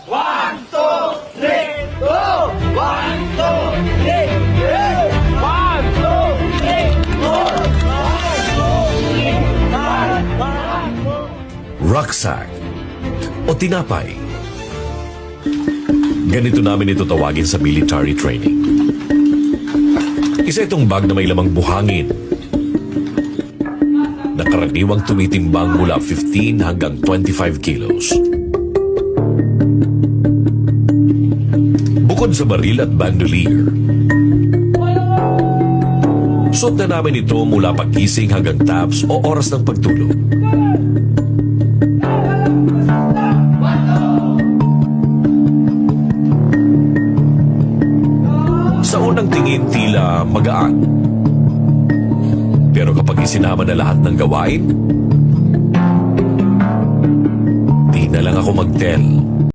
One, two, three, go! One, two, three, go! One, two, three, go! One, two, three, Rucksack o tinapay. Ganito namin ito tawagin sa military training. Isa itong bag na may lamang buhangin na karaniwang tumitimbang mula 15 hanggang 25 kilos. Bukod sa baril at bandolier, suot na namin ito mula pagising hanggang taps o oras ng pagtulog. Sa unang tingin tila magaan. Pero kapag isinama na lahat ng gawain, di na lang ako mag-tell.